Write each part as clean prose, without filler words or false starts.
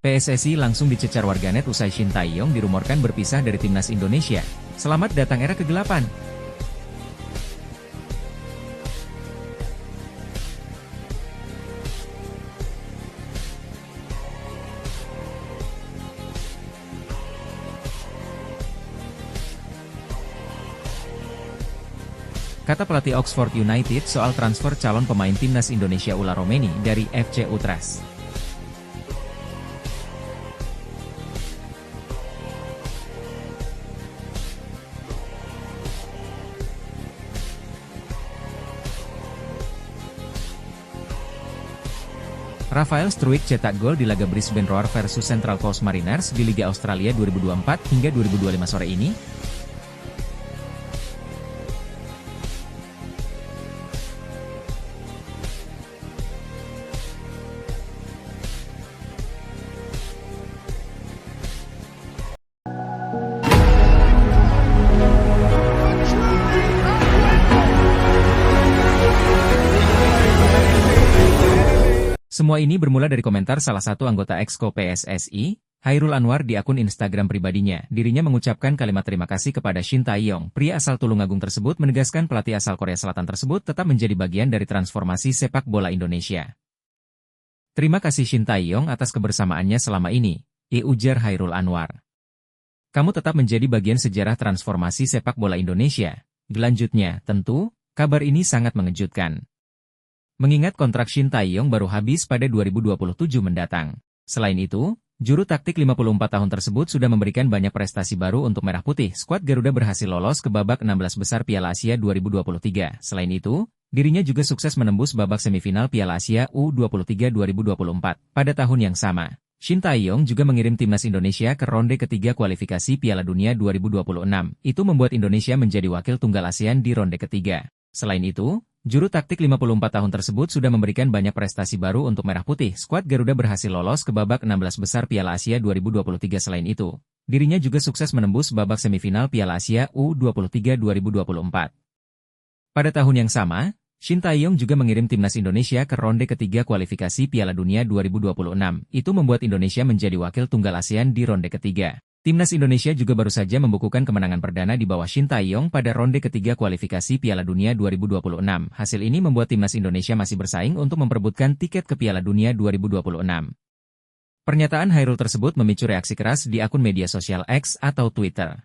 PSSI langsung dicecar warganet usai Shin Tae-yong dirumorkan berpisah dari timnas Indonesia. Selamat datang era kegelapan. Kata pelatih Oxford United soal transfer calon pemain timnas Indonesia Ulla Romeni dari FC Utrecht. Rafael Struijk cetak gol di laga Brisbane Roar versus Central Coast Mariners di Liga Australia 2024 hingga 2025 sore ini. Semua ini bermula dari komentar salah satu anggota Exco PSSI, Chairul Anwar di akun Instagram pribadinya. Dirinya mengucapkan kalimat terima kasih kepada Shin Tae-yong. Pria asal Tulungagung tersebut menegaskan pelatih asal Korea Selatan tersebut tetap menjadi bagian dari transformasi sepak bola Indonesia. Terima kasih Shin Tae-yong atas kebersamaannya selama ini, ujar Chairul Anwar. Kamu tetap menjadi bagian sejarah transformasi sepak bola Indonesia. Gelanjutnya, tentu, kabar ini sangat mengejutkan. Mengingat kontrak Shin Tae-yong baru habis pada 2027 mendatang. Selain itu, juru taktik 54 tahun tersebut sudah memberikan banyak prestasi baru untuk Merah Putih. Skuad Garuda berhasil lolos ke babak 16 besar Piala Asia 2023. Selain itu, dirinya juga sukses menembus babak semifinal Piala Asia U23 2024. Pada tahun yang sama, Shin Tae-yong juga mengirim timnas Indonesia ke ronde ketiga kualifikasi Piala Dunia 2026. Itu membuat Indonesia menjadi wakil tunggal ASEAN di ronde ketiga. Selain itu, juru taktik 54 tahun tersebut sudah memberikan banyak prestasi baru untuk Merah Putih. Skuad Garuda berhasil lolos ke babak 16 besar Piala Asia 2023. Selain itu, dirinya juga sukses menembus babak semifinal Piala Asia U23 2024. Pada tahun yang sama, Shin Tae-yong juga mengirim timnas Indonesia ke ronde ketiga kualifikasi Piala Dunia 2026. Itu membuat Indonesia menjadi wakil tunggal ASEAN di ronde ketiga. Timnas Indonesia juga baru saja membukukan kemenangan perdana di bawah Shin Tae-yong pada ronde ketiga kualifikasi Piala Dunia 2026. Hasil ini membuat timnas Indonesia masih bersaing untuk memperebutkan tiket ke Piala Dunia 2026. Pernyataan Chairul tersebut memicu reaksi keras di akun media sosial X atau Twitter.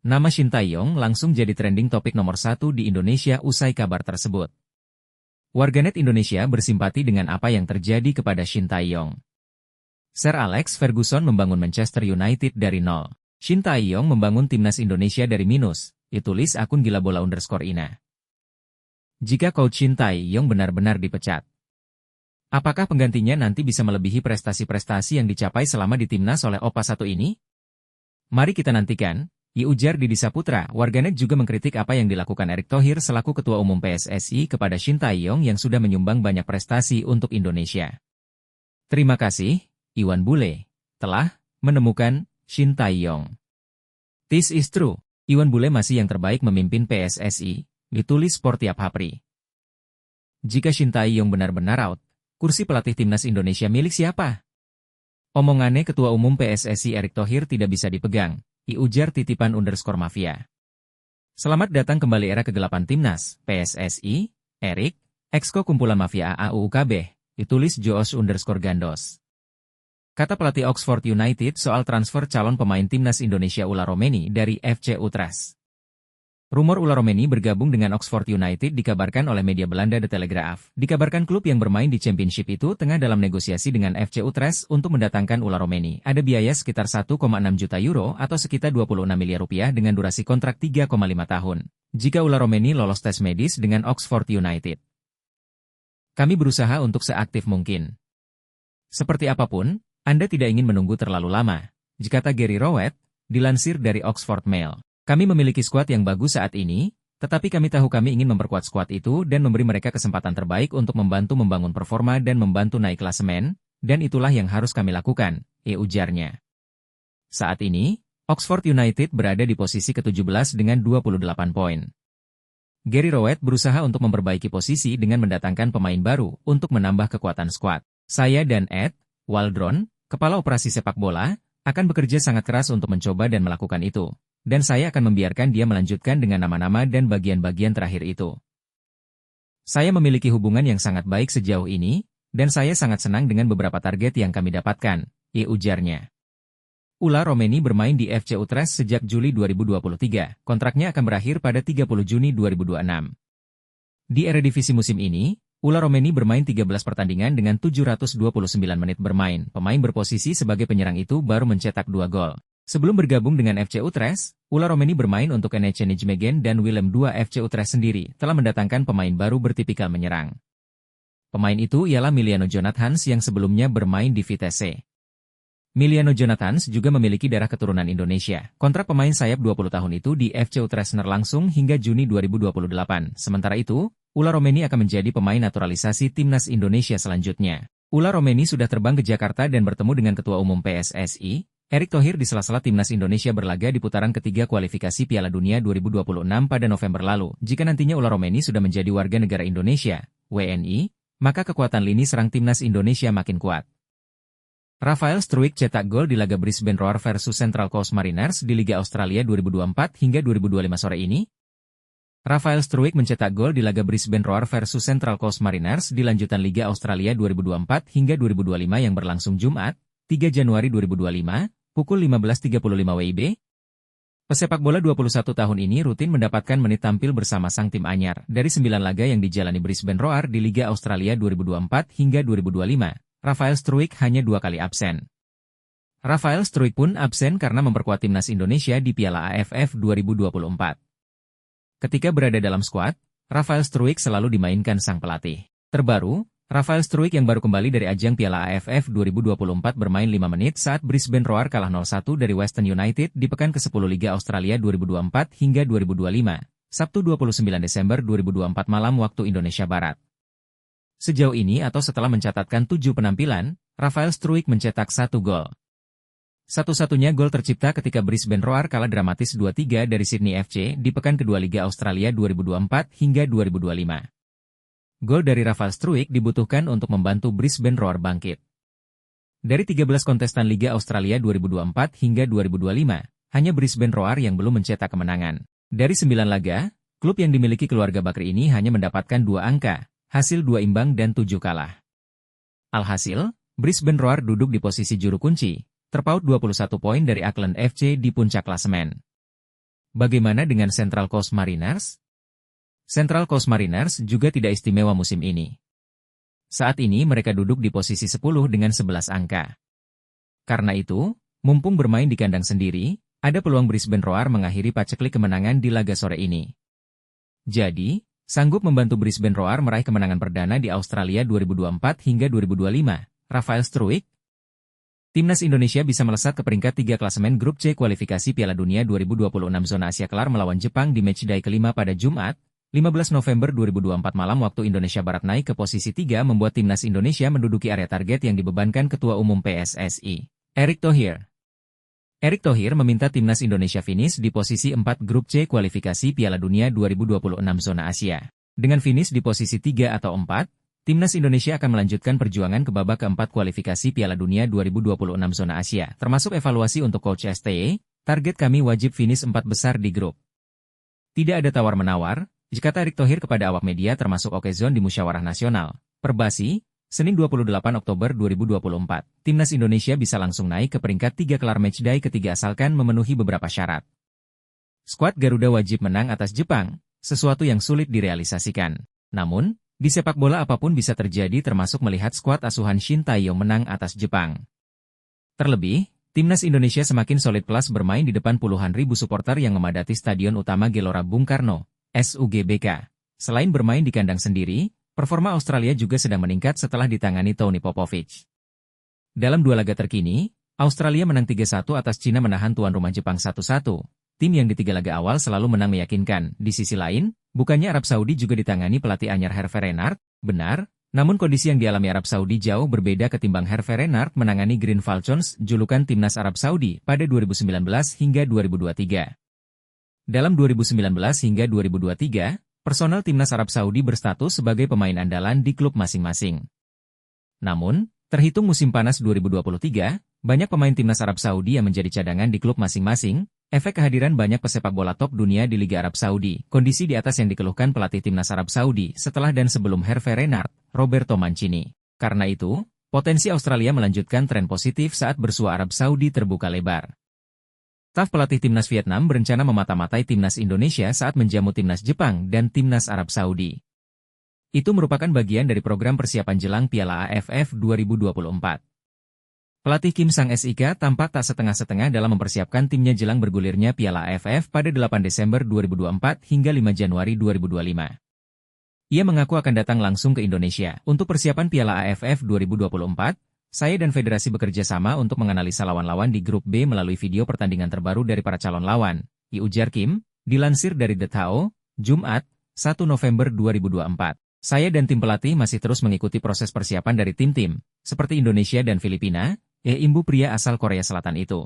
Nama Shin Tae-yong langsung jadi trending topik nomor 1 di Indonesia usai kabar tersebut. Warganet Indonesia bersimpati dengan apa yang terjadi kepada Shin Tae-yong. Sir Alex Ferguson membangun Manchester United dari nol. Shin Tae-yong membangun timnas Indonesia dari minus, ditulis akun gilabola_ina. Jika coach Shin Tae-yong benar-benar dipecat, apakah penggantinya nanti bisa melebihi prestasi-prestasi yang dicapai selama di timnas oleh Opa satu ini? Mari kita nantikan, ujar Didi Saputra. Warganet juga mengkritik apa yang dilakukan Erick Thohir selaku Ketua Umum PSSI kepada Shin Tae-yong yang sudah menyumbang banyak prestasi untuk Indonesia. Terima kasih, Iwan Bule, telah menemukan Shin Tae-yong. This is true. Iwan Bule masih yang terbaik memimpin PSSI, ditulis Sportiap Hapri. Jika Shin Tae-yong benar-benar out, kursi pelatih timnas Indonesia milik siapa? Omongannya Ketua Umum PSSI Erick Thohir tidak bisa dipegang, ujar titipan_mafia. Selamat datang kembali era kegelapan timnas, PSSI, Erick, Exco kumpulan mafia AAUUKB, ditulis Joos_Gandos. Kata pelatih Oxford United soal transfer calon pemain timnas Indonesia Ulla Romeni dari FC Utrecht. Rumor Ulla Romeni bergabung dengan Oxford United dikabarkan oleh media Belanda The Telegraph. Dikabarkan klub yang bermain di Championship itu tengah dalam negosiasi dengan FC Utrecht untuk mendatangkan Ulla Romeni. Ada biaya sekitar 1,6 juta euro atau sekitar 26 miliar rupiah dengan durasi kontrak 3,5 tahun. Jika Ulla Romeni lolos tes medis dengan Oxford United, kami berusaha untuk seaktif mungkin. Seperti apapun, Anda tidak ingin menunggu terlalu lama. Kata Gary Rowett, dilansir dari Oxford Mail. Kami memiliki skuad yang bagus saat ini, tetapi kami tahu kami ingin memperkuat skuad itu dan memberi mereka kesempatan terbaik untuk membantu membangun performa dan membantu naik klasemen, dan itulah yang harus kami lakukan, ujarnya. Saat ini, Oxford United berada di posisi ke-17 dengan 28 poin. Gary Rowett berusaha untuk memperbaiki posisi dengan mendatangkan pemain baru untuk menambah kekuatan skuad. Saya dan Ed Waldron Kepala operasi sepak bola akan bekerja sangat keras untuk mencoba dan melakukan itu. Dan saya akan membiarkan dia melanjutkan dengan nama-nama dan bagian-bagian terakhir itu. Saya memiliki hubungan yang sangat baik sejauh ini, dan saya sangat senang dengan beberapa target yang kami dapatkan, ujarnya. Ula Romeni bermain di FC Utrecht sejak Juli 2023, kontraknya akan berakhir pada 30 Juni 2026. Di Eredivisie musim ini, Ula Romeni bermain 13 pertandingan dengan 729 menit bermain. Pemain berposisi sebagai penyerang itu baru mencetak 2 gol. Sebelum bergabung dengan FC Utrecht, Ula Romeni bermain untuk NEC Nijmegen dan Willem II FC Utrecht sendiri, telah mendatangkan pemain baru bertipikal menyerang. Pemain itu ialah Miliano Jonathans yang sebelumnya bermain di Vitesse. Miliano Jonathans juga memiliki darah keturunan Indonesia. Kontrak pemain sayap 20 tahun itu di FC Utrecht langsung hingga Juni 2028. Sementara itu, Ula Romeni akan menjadi pemain naturalisasi timnas Indonesia selanjutnya. Ula Romeni sudah terbang ke Jakarta dan bertemu dengan Ketua Umum PSSI, Erick Thohir di sela-sela timnas Indonesia berlaga di putaran ketiga kualifikasi Piala Dunia 2026 pada November lalu. Jika nantinya Ula Romeni sudah menjadi warga negara Indonesia, WNI, maka kekuatan lini serang timnas Indonesia makin kuat. Rafael Struijk cetak gol di laga Brisbane Roar versus Central Coast Mariners di Liga Australia 2024 hingga 2025 sore ini. Rafael Struijk mencetak gol di laga Brisbane Roar versus Central Coast Mariners di lanjutan Liga Australia 2024 hingga 2025 yang berlangsung Jumat, 3 Januari 2025, pukul 15.35 WIB. Pesepak bola 21 tahun ini rutin mendapatkan menit tampil bersama sang tim anyar. Dari 9 laga yang dijalani Brisbane Roar di Liga Australia 2024 hingga 2025, Rafael Struijk hanya 2 kali absen. Rafael Struijk pun absen karena memperkuat timnas Indonesia di Piala AFF 2024. Ketika berada dalam skuad, Rafael Struijk selalu dimainkan sang pelatih. Terbaru, Rafael Struijk yang baru kembali dari ajang Piala AFF 2024 bermain 5 menit saat Brisbane Roar kalah 0-1 dari Western United di pekan ke-10 Liga Australia 2024 hingga 2025, Sabtu 29 Desember 2024 malam waktu Indonesia Barat. Sejauh ini atau setelah mencatatkan 7 penampilan, Rafael Struijk mencetak 1 gol. Satu-satunya gol tercipta ketika Brisbane Roar kalah dramatis 2-3 dari Sydney FC di pekan kedua Liga Australia 2024 hingga 2025. Gol dari Rafael Struijk dibutuhkan untuk membantu Brisbane Roar bangkit. Dari 13 kontestan Liga Australia 2024 hingga 2025, hanya Brisbane Roar yang belum mencetak kemenangan. Dari 9 laga, klub yang dimiliki keluarga Bakri ini hanya mendapatkan 2 angka, hasil 2 imbang dan 7 kalah. Alhasil, Brisbane Roar duduk di posisi juru kunci, terpaut 21 poin dari Auckland FC di puncak klasemen. Bagaimana dengan Central Coast Mariners? Central Coast Mariners juga tidak istimewa musim ini. Saat ini mereka duduk di posisi 10 dengan 11 angka. Karena itu, mumpung bermain di kandang sendiri, ada peluang Brisbane Roar mengakhiri paceklik kemenangan di laga sore ini. Jadi, sanggup membantu Brisbane Roar meraih kemenangan perdana di Australia 2024 hingga 2025, Rafael Struijk. Timnas Indonesia bisa melesat ke peringkat 3 klasemen grup C kualifikasi Piala Dunia 2026 zona Asia kelar melawan Jepang di matchday kelima pada Jumat, 15 November 2024 malam waktu Indonesia Barat. Naik ke posisi 3 membuat timnas Indonesia menduduki area target yang dibebankan Ketua Umum PSSI, Erick Thohir. Erick Thohir meminta timnas Indonesia finish di posisi 4 grup C kualifikasi Piala Dunia 2026 zona Asia. Dengan finish di posisi 3 atau 4, timnas Indonesia akan melanjutkan perjuangan ke babak keempat kualifikasi Piala Dunia 2026 zona Asia, termasuk evaluasi untuk Coach STY. Target kami wajib finish 4 besar di grup. Tidak ada tawar-menawar, kata Erick Thohir kepada awak media termasuk Okezon di Musyawarah Nasional, Perbasi, Senin 28 Oktober 2024. Timnas Indonesia bisa langsung naik ke peringkat 3 kelar matchday ketiga asalkan memenuhi beberapa syarat. Skuad Garuda wajib menang atas Jepang, sesuatu yang sulit direalisasikan. Namun, di sepak bola apapun bisa terjadi termasuk melihat skuad asuhan Shin Tae-yong menang atas Jepang. Terlebih, timnas Indonesia semakin solid kelas bermain di depan puluhan ribu supporter yang memadati Stadion Utama Gelora Bung Karno, SUGBK. Selain bermain di kandang sendiri, performa Australia juga sedang meningkat setelah ditangani Tony Popovich. Dalam 2 laga terkini, Australia menang 3-1 atas Cina menahan tuan rumah Jepang 1-1. Tim yang di 3 laga awal selalu menang meyakinkan. Di sisi lain, bukannya Arab Saudi juga ditangani pelatih anyar Hervé Renard? Benar, namun kondisi yang dialami Arab Saudi jauh berbeda ketimbang Hervé Renard menangani Green Falcons, julukan timnas Arab Saudi, pada 2019 hingga 2023. Dalam 2019 hingga 2023, personel timnas Arab Saudi berstatus sebagai pemain andalan di klub masing-masing. Namun, Terhitung musim panas 2023, banyak pemain timnas Arab Saudi yang menjadi cadangan di klub masing-masing. Efek kehadiran banyak pesepak bola top dunia di Liga Arab Saudi, kondisi di atas yang dikeluhkan pelatih timnas Arab Saudi setelah dan sebelum Hervé Renard, Roberto Mancini. Karena itu, potensi Australia melanjutkan tren positif saat bersua Arab Saudi terbuka lebar. Staf pelatih timnas Vietnam berencana memata-matai timnas Indonesia saat menjamu timnas Jepang dan timnas Arab Saudi. Itu merupakan bagian dari program persiapan jelang Piala AFF 2024. Pelatih Kim Sang-sik tampak tak setengah-setengah dalam mempersiapkan timnya jelang bergulirnya Piala AFF pada 8 Desember 2024 hingga 5 Januari 2025. Ia mengaku akan datang langsung ke Indonesia. Untuk persiapan Piala AFF 2024, saya dan federasi bekerja sama untuk menganalisa lawan-lawan di grup B melalui video pertandingan terbaru dari para calon lawan, ujar Kim, dilansir dari The Tao, Jumat, 1 November 2024. Saya dan tim pelatih masih terus mengikuti proses persiapan dari tim-tim, seperti Indonesia dan Filipina, imbu pria asal Korea Selatan itu.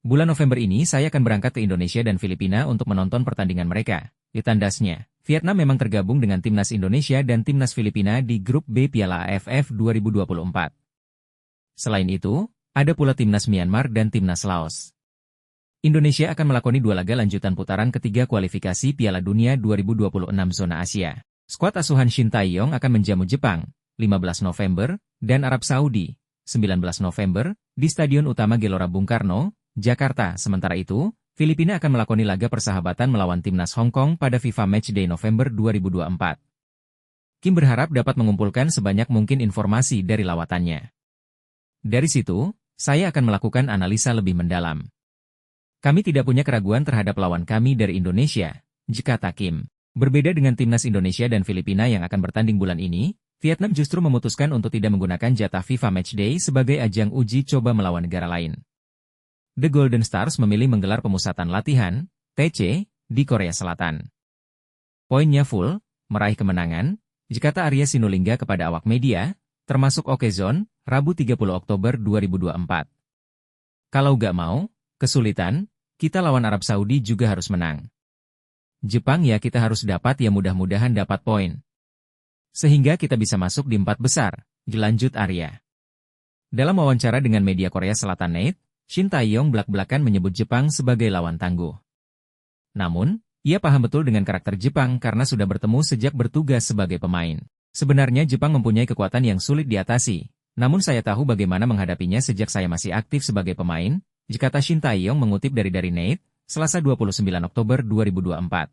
Bulan November ini saya akan berangkat ke Indonesia dan Filipina untuk menonton pertandingan mereka. Ditandasnya, Vietnam memang tergabung dengan timnas Indonesia dan timnas Filipina di grup B Piala AFF 2024. Selain itu, ada pula timnas Myanmar dan timnas Laos. Indonesia akan melakoni 2 laga lanjutan putaran ketiga kualifikasi Piala Dunia 2026 zona Asia. Skuad asuhan Shin Tae-yong akan menjamu Jepang, 15 November, dan Arab Saudi, 19 November, di Stadion Utama Gelora Bung Karno, Jakarta. Sementara itu, Filipina akan melakoni laga persahabatan melawan timnas Hong Kong pada FIFA Matchday November 2024. Kim berharap dapat mengumpulkan sebanyak mungkin informasi dari lawatannya. Dari situ, saya akan melakukan analisa lebih mendalam. Kami tidak punya keraguan terhadap lawan kami dari Indonesia, kata Kim. Berbeda dengan timnas Indonesia dan Filipina yang akan bertanding bulan ini, Vietnam justru memutuskan untuk tidak menggunakan jatah FIFA Matchday sebagai ajang uji coba melawan negara lain. The Golden Stars memilih menggelar pemusatan latihan, TC, di Korea Selatan. Poinnya full, meraih kemenangan, kata Arya Sinulinga kepada awak media, termasuk Okezone, Rabu 30 Oktober 2024. Kalau gak mau, kesulitan, kita lawan Arab Saudi juga harus menang. Jepang ya kita harus dapat ya mudah-mudahan dapat poin. Sehingga kita bisa masuk di 4 besar, dilanjut Arya. Dalam wawancara dengan media Korea Selatan Nate, Shin Tae-yong belak-belakan menyebut Jepang sebagai lawan tangguh. Namun, ia paham betul dengan karakter Jepang karena sudah bertemu sejak bertugas sebagai pemain. Sebenarnya Jepang mempunyai kekuatan yang sulit diatasi, namun saya tahu bagaimana menghadapinya sejak saya masih aktif sebagai pemain, kata Shin Tae-yong mengutip dari Nate, Selasa 29 Oktober 2024.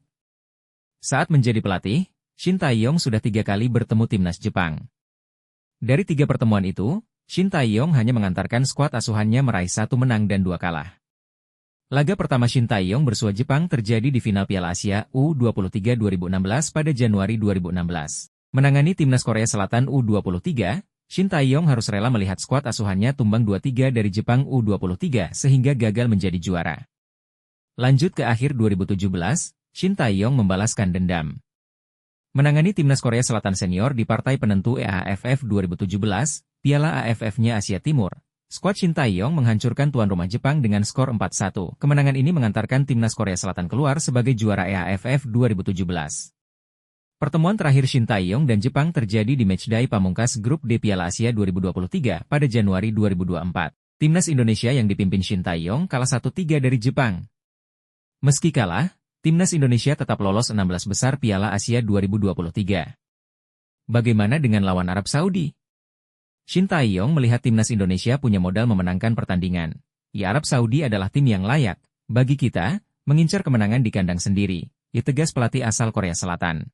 Saat menjadi pelatih, Shin Tae-yong sudah 3 kali bertemu timnas Jepang. Dari 3 pertemuan itu, Shin Tae-yong hanya mengantarkan skuad asuhannya meraih 1 menang dan 2 kalah. Laga pertama Shin Tae-yong bersua Jepang terjadi di final Piala Asia U23 2016 pada Januari 2016. Menangani timnas Korea Selatan U23, Shin Tae-yong harus rela melihat skuad asuhannya tumbang 2-3 dari Jepang U23 sehingga gagal menjadi juara. Lanjut ke akhir 2017, Shin Tae-yong membalaskan dendam. Menangani timnas Korea Selatan senior di partai penentu AFF 2017, Piala AFF-nya Asia Timur, skuad Shin Tae-yong menghancurkan tuan rumah Jepang dengan skor 4-1. Kemenangan ini mengantarkan timnas Korea Selatan keluar sebagai juara AFF 2017. Pertemuan terakhir Shin Tae-yong dan Jepang terjadi di matchday pamungkas grup D Piala Asia 2023 pada Januari 2024. Timnas Indonesia yang dipimpin Shin Tae-yong kalah 1-3 dari Jepang. Meski kalah, timnas Indonesia tetap lolos 16 besar Piala Asia 2023. Bagaimana dengan lawan Arab Saudi? Shin Tae-yong melihat timnas Indonesia punya modal memenangkan pertandingan. Arab Saudi adalah tim yang layak, bagi kita, mengincar kemenangan di kandang sendiri, tegas pelatih asal Korea Selatan.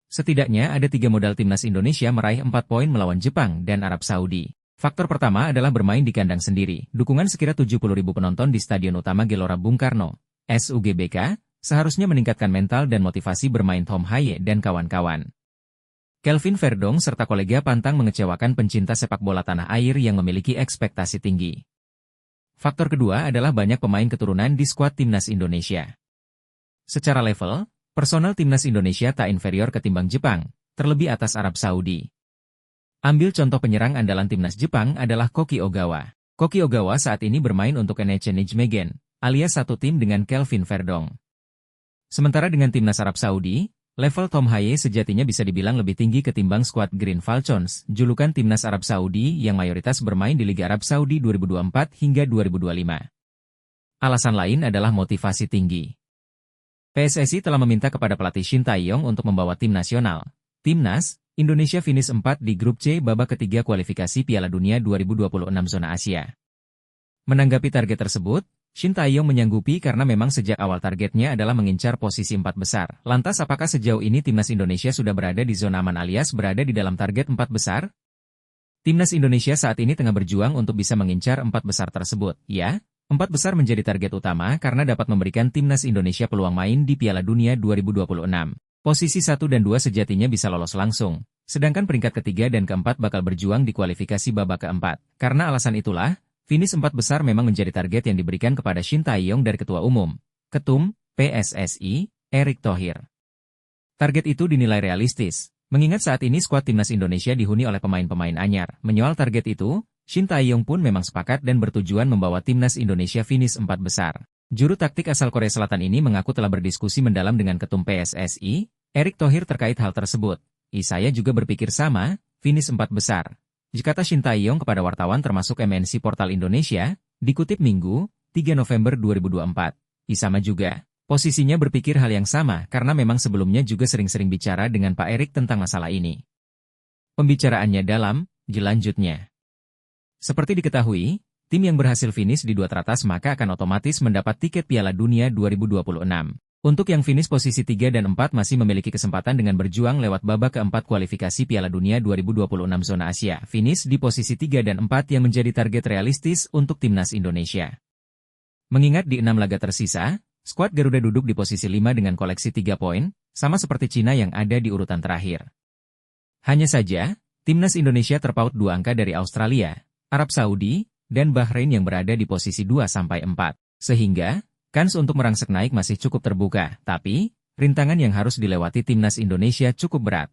Setidaknya ada 3 modal timnas Indonesia meraih 4 poin melawan Jepang dan Arab Saudi. Faktor pertama adalah bermain di kandang sendiri. Dukungan sekira 70.000 penonton di Stadion Utama Gelora Bung Karno, SUGBK, seharusnya meningkatkan mental dan motivasi bermain Tom Haye dan kawan-kawan. Kelvin Verdong serta kolega pantang mengecewakan pencinta sepak bola tanah air yang memiliki ekspektasi tinggi. Faktor kedua adalah banyak pemain keturunan di skuad timnas Indonesia. Secara level, personal timnas Indonesia tak inferior ketimbang Jepang, terlebih atas Arab Saudi. Ambil contoh penyerang andalan timnas Jepang adalah Koki Ogawa. Koki Ogawa saat ini bermain untuk NEC Nijmegen, alias satu tim dengan Kelvin Verdong. Sementara dengan timnas Arab Saudi, Level Tom Haye sejatinya bisa dibilang lebih tinggi ketimbang skuad Green Falcons, julukan timnas Arab Saudi yang mayoritas bermain di Liga Arab Saudi 2024 hingga 2025. Alasan lain adalah motivasi tinggi. PSSI telah meminta kepada pelatih Shin Tae-yong untuk membawa tim nasional. Timnas Indonesia finish 4 di grup C babak ketiga kualifikasi Piala Dunia 2026 zona Asia. Menanggapi target tersebut, Shin Tae-yong menyanggupi karena memang sejak awal targetnya adalah mengincar posisi 4 besar. Lantas apakah sejauh ini timnas Indonesia sudah berada di zona aman alias berada di dalam target 4 besar? Timnas Indonesia saat ini tengah berjuang untuk bisa mengincar 4 besar tersebut. Ya, 4 besar menjadi target utama karena dapat memberikan timnas Indonesia peluang main di Piala Dunia 2026. Posisi 1 dan 2 sejatinya bisa lolos langsung, sedangkan peringkat ketiga dan keempat bakal berjuang di kualifikasi babak keempat. Karena alasan itulah, finish 4 besar memang menjadi target yang diberikan kepada Shin Tae-yong dari Ketua Umum, Ketum, PSSI, Erick Thohir. Target itu dinilai realistis, mengingat saat ini skuad timnas Indonesia dihuni oleh pemain-pemain anyar. Menyoal target itu, Shin Tae-yong pun memang sepakat dan bertujuan membawa timnas Indonesia finish 4 besar. Juru taktik asal Korea Selatan ini mengaku telah berdiskusi mendalam dengan Ketum PSSI, Erick Thohir terkait hal tersebut. Saya juga berpikir sama, finish 4 besar. Kata Shin Tae-yong kepada wartawan termasuk MNC Portal Indonesia, dikutip Minggu, 3 November 2024. Sama juga, posisinya berpikir hal yang sama karena memang sebelumnya juga sering-sering bicara dengan Pak Erick tentang masalah ini. Pembicaraannya dalam, lanjutnya. Seperti diketahui, tim yang berhasil finish di 2 teratas maka akan otomatis mendapat tiket Piala Dunia 2026. Untuk yang finish posisi 3 dan 4 masih memiliki kesempatan dengan berjuang lewat babak keempat kualifikasi Piala Dunia 2026 zona Asia. Finish di posisi 3 dan 4 yang menjadi target realistis untuk timnas Indonesia. Mengingat di 6 laga tersisa, skuad Garuda duduk di posisi 5 dengan koleksi 3 poin, sama seperti Cina yang ada di urutan terakhir. Hanya saja, timnas Indonesia terpaut 2 angka dari Australia, Arab Saudi, dan Bahrain yang berada di posisi 2-4. Sehingga, kans untuk merangsek naik masih cukup terbuka, tapi rintangan yang harus dilewati timnas Indonesia cukup berat.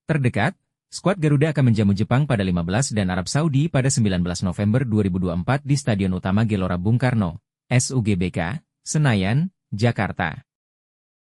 Terdekat, skuad Garuda akan menjamu Jepang pada 15 dan Arab Saudi pada 19 November 2024 di Stadion Utama Gelora Bung Karno, SUGBK, Senayan, Jakarta.